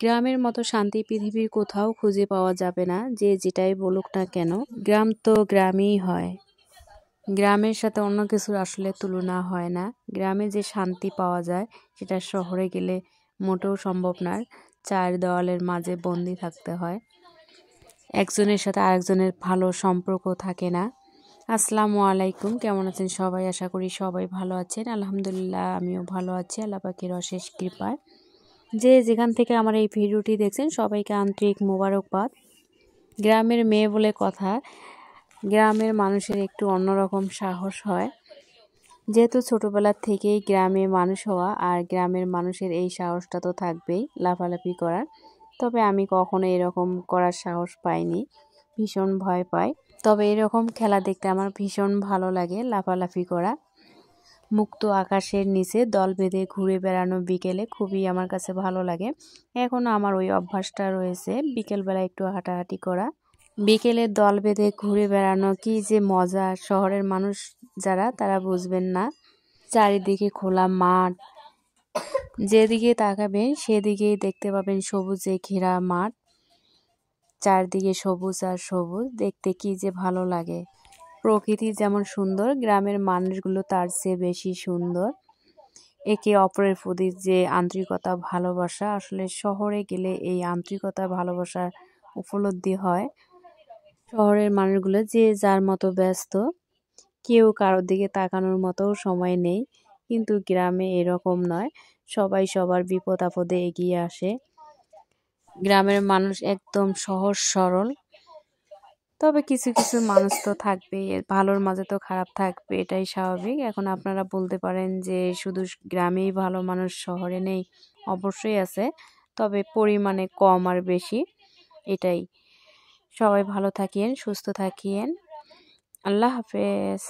গ্রামের মতো শান্তি পৃথিবীর কোথাও খুঁজে পাওয়া যাবে না, যে যেটাই বলুক না কেন। গ্রাম তো গ্রামই হয়। গ্রামের সাথে অন্য কিছুর আসলে তুলনা হয় না। গ্রামে যে শান্তি পাওয়া যায় সেটা শহরে গেলে মোটেও সম্ভব না। চার দেওয়ালের মাঝে বন্দি থাকতে হয়, একজনের সাথে আরেকজনের ভালো সম্পর্ক থাকে না। আসসালামু আলাইকুম, কেমন আছেন সবাই? আশা করি সবাই ভালো আছেন। আলহামদুলিল্লাহ, আমিও ভালো আছি আল্লাহ পাকের অশেষ কৃপায়। যে যেখান থেকে আমার এই ভিডিওটি দেখছেন সবাইকে আন্তরিক মোবারকবাদ। গ্রামের মেয়ে বলে কথা, গ্রামের মানুষের একটু অন্যরকম সাহস হয়, যেহেতু ছোটবেলা থেকেই গ্রামে মানুষ হওয়া, আর গ্রামের মানুষের এই সাহসটা তো থাকবেই লাফালাফি করার। তবে আমি কখনো এরকম করার সাহস পাইনি, ভীষণ ভয় পাই। তবে এরকম খেলা দেখতে আমার ভীষণ ভালো লাগে, লাফালাফি করা। মুক্ত আকাশের নিচে দল বেঁধে ঘুরে বেড়ানো বিকেলে খুবই আমার কাছে ভালো লাগে। এখনও আমার ওই অভ্যাসটা রয়েছে, বিকেলবেলা একটু হাঁটাহাঁটি করা। বিকেলে দল বেঁধে ঘুরে বেড়ানো কি যে মজা, শহরের মানুষ যারা তারা বুঝবেন না। চারিদিকে খোলা মাঠ, যেদিকে তাকাবেন সেদিকেই দেখতে পাবেন সবুজে ঘেরা মাঠ। চারদিকে সবুজ আর সবুজ, দেখতে কি যে ভালো লাগে। প্রকৃতি যেমন সুন্দর, গ্রামের মানুষগুলো তার চেয়ে বেশি সুন্দর। একে অপরের প্রতি যে আন্তরিকতা, ভালোবাসা, আসলে শহরে গেলে এই আন্তরিকতা ভালোবাসার উপলব্ধি হয়। শহরের মানুষগুলো যে যার মতো ব্যস্ত, কেউ কারোর দিকে তাকানোর মতো সময় নেই। কিন্তু গ্রামে এরকম নয়, সবাই সবার বিপদ আপদে এগিয়ে আসে। গ্রামের মানুষ একদম সহজ সরল। তবে কিছু কিছু মানুষ তো থাকবে, ভালোর মাঝে তো খারাপ থাকবে, এটাই স্বাভাবিক। এখন আপনারা বলতে পারেন যে শুধু গ্রামেই ভালো মানুষ, শহরে নেই। অবশ্যই আছে, তবে পরিমাণে কম আর বেশি, এটাই। সবাই ভালো থাকিয়েন, সুস্থ থাকিয়েন। আল্লাহ হাফেজ।